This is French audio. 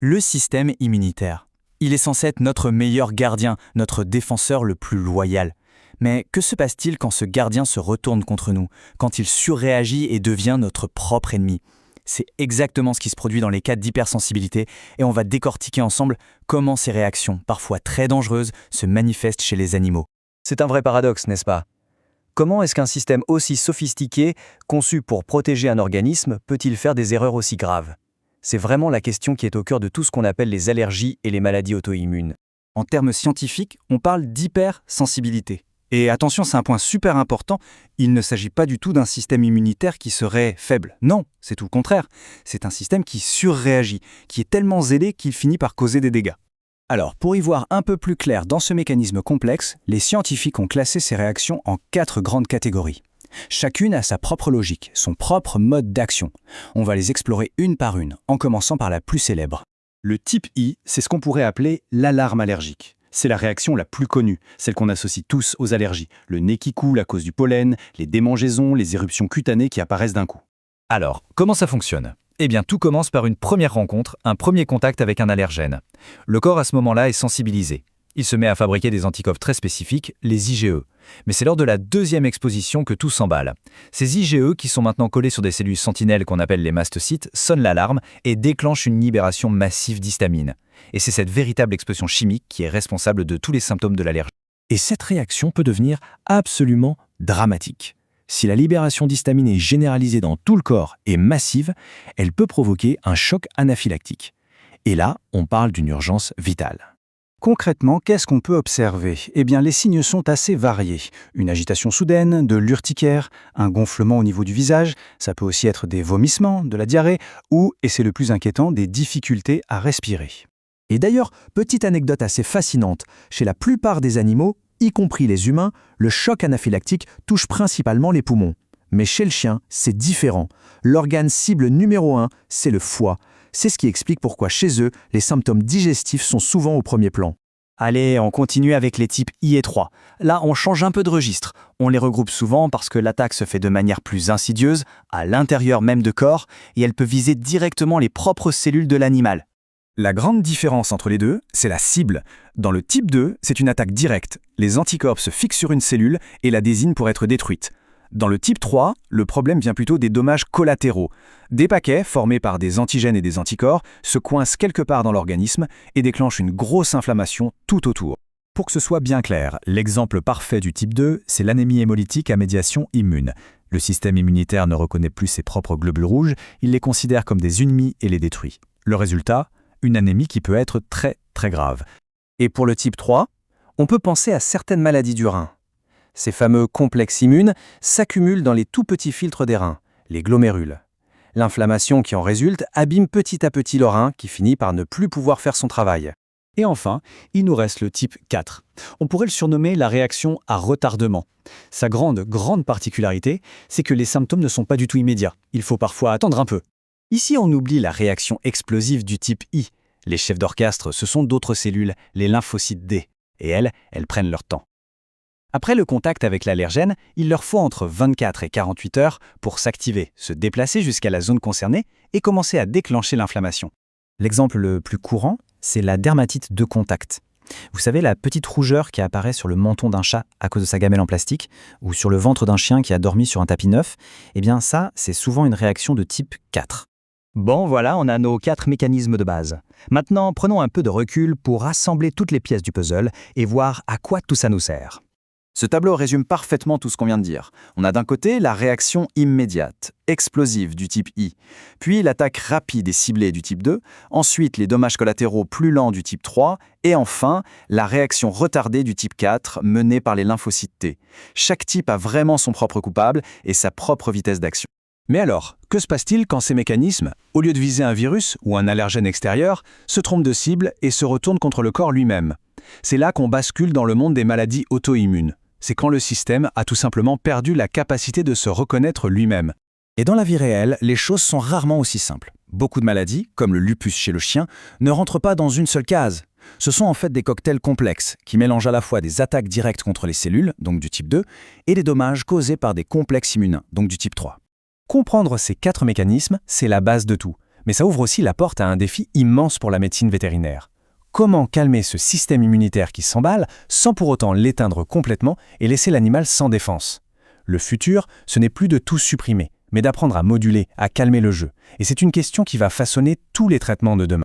Le système immunitaire. Il est censé être notre meilleur gardien, notre défenseur le plus loyal. Mais que se passe-t-il quand ce gardien se retourne contre nous, quand il surréagit et devient notre propre ennemi? C'est exactement ce qui se produit dans les cas d'hypersensibilité et on va décortiquer ensemble comment ces réactions, parfois très dangereuses, se manifestent chez les animaux. C'est un vrai paradoxe, n'est-ce pas? Comment est-ce qu'un système aussi sophistiqué, conçu pour protéger un organisme, peut-il faire des erreurs aussi graves? C'est vraiment la question qui est au cœur de tout ce qu'on appelle les allergies et les maladies auto-immunes. En termes scientifiques, on parle d'hypersensibilité. Et attention, c'est un point super important, il ne s'agit pas du tout d'un système immunitaire qui serait faible. Non, c'est tout le contraire. C'est un système qui surréagit, qui est tellement zélé qu'il finit par causer des dégâts. Alors, pour y voir un peu plus clair dans ce mécanisme complexe, les scientifiques ont classé ces réactions en 4 grandes catégories. Chacune a sa propre logique, son propre mode d'action. On va les explorer une par une, en commençant par la plus célèbre. Le type I, c'est ce qu'on pourrait appeler l'alarme allergique. C'est la réaction la plus connue, celle qu'on associe tous aux allergies. Le nez qui coule à cause du pollen, les démangeaisons, les éruptions cutanées qui apparaissent d'un coup. Alors, comment ça fonctionne? Eh bien, tout commence par une première rencontre, un premier contact avec un allergène. Le corps, à ce moment-là, est sensibilisé. Il se met à fabriquer des anticorps très spécifiques, les IgE. Mais c'est lors de la deuxième exposition que tout s'emballe. Ces IgE, qui sont maintenant collés sur des cellules sentinelles qu'on appelle les mastocytes, sonnent l'alarme et déclenchent une libération massive d'histamine. Et c'est cette véritable explosion chimique qui est responsable de tous les symptômes de l'allergie. Et cette réaction peut devenir absolument dramatique. Si la libération d'histamine est généralisée dans tout le corps et massive, elle peut provoquer un choc anaphylactique. Et là, on parle d'une urgence vitale. Concrètement, qu'est-ce qu'on peut observer? Eh bien, les signes sont assez variés. Une agitation soudaine, de l'urticaire, un gonflement au niveau du visage, ça peut aussi être des vomissements, de la diarrhée, ou, et c'est le plus inquiétant, des difficultés à respirer. Et d'ailleurs, petite anecdote assez fascinante, chez la plupart des animaux, y compris les humains, le choc anaphylactique touche principalement les poumons. Mais chez le chien, c'est différent. L'organe cible numéro 1, c'est le foie. C'est ce qui explique pourquoi chez eux, les symptômes digestifs sont souvent au premier plan. Allez, on continue avec les types I et 3. Là, on change un peu de registre. On les regroupe souvent parce que l'attaque se fait de manière plus insidieuse, à l'intérieur même de corps, et elle peut viser directement les propres cellules de l'animal. La grande différence entre les deux, c'est la cible. Dans le type 2, c'est une attaque directe. Les anticorps se fixent sur une cellule et la désignent pour être détruite. Dans le type 3, le problème vient plutôt des dommages collatéraux. Des paquets, formés par des antigènes et des anticorps, se coincent quelque part dans l'organisme et déclenchent une grosse inflammation tout autour. Pour que ce soit bien clair, l'exemple parfait du type 2, c'est l'anémie hémolytique à médiation immune. Le système immunitaire ne reconnaît plus ses propres globules rouges, il les considère comme des ennemis et les détruit. Le résultat, une anémie qui peut être très très grave. Et pour le type 3, on peut penser à certaines maladies du rein. Ces fameux complexes immunes s'accumulent dans les tout petits filtres des reins, les glomérules. L'inflammation qui en résulte abîme petit à petit le rein qui finit par ne plus pouvoir faire son travail. Et enfin, il nous reste le type 4. On pourrait le surnommer la réaction à retardement. Sa grande particularité, c'est que les symptômes ne sont pas du tout immédiats. Il faut parfois attendre un peu. Ici, on oublie la réaction explosive du type I. Les chefs d'orchestre, ce sont d'autres cellules, les lymphocytes D. Et elles prennent leur temps. Après le contact avec l'allergène, il leur faut entre 24 et 48 heures pour s'activer, se déplacer jusqu'à la zone concernée et commencer à déclencher l'inflammation. L'exemple le plus courant, c'est la dermatite de contact. Vous savez, la petite rougeur qui apparaît sur le menton d'un chat à cause de sa gamelle en plastique, ou sur le ventre d'un chien qui a dormi sur un tapis neuf, eh bien ça, c'est souvent une réaction de type 4. Bon, voilà, on a nos 4 mécanismes de base. Maintenant, prenons un peu de recul pour rassembler toutes les pièces du puzzle et voir à quoi tout ça nous sert. Ce tableau résume parfaitement tout ce qu'on vient de dire. On a d'un côté la réaction immédiate, explosive du type I, puis l'attaque rapide et ciblée du type 2, ensuite les dommages collatéraux plus lents du type 3, et enfin la réaction retardée du type 4 menée par les lymphocytes T. Chaque type a vraiment son propre coupable et sa propre vitesse d'action. Mais alors, que se passe-t-il quand ces mécanismes, au lieu de viser un virus ou un allergène extérieur, se trompent de cible et se retournent contre le corps lui-même? C'est là qu'on bascule dans le monde des maladies auto-immunes. C'est quand le système a tout simplement perdu la capacité de se reconnaître lui-même. Et dans la vie réelle, les choses sont rarement aussi simples. Beaucoup de maladies, comme le lupus chez le chien, ne rentrent pas dans une seule case. Ce sont en fait des cocktails complexes qui mélangent à la fois des attaques directes contre les cellules, donc du type 2, et des dommages causés par des complexes immuns, donc du type 3. Comprendre ces 4 mécanismes, c'est la base de tout. Mais ça ouvre aussi la porte à un défi immense pour la médecine vétérinaire. Comment calmer ce système immunitaire qui s'emballe sans pour autant l'éteindre complètement et laisser l'animal sans défense? Le futur, ce n'est plus de tout supprimer, mais d'apprendre à moduler, à calmer le jeu. Et c'est une question qui va façonner tous les traitements de demain.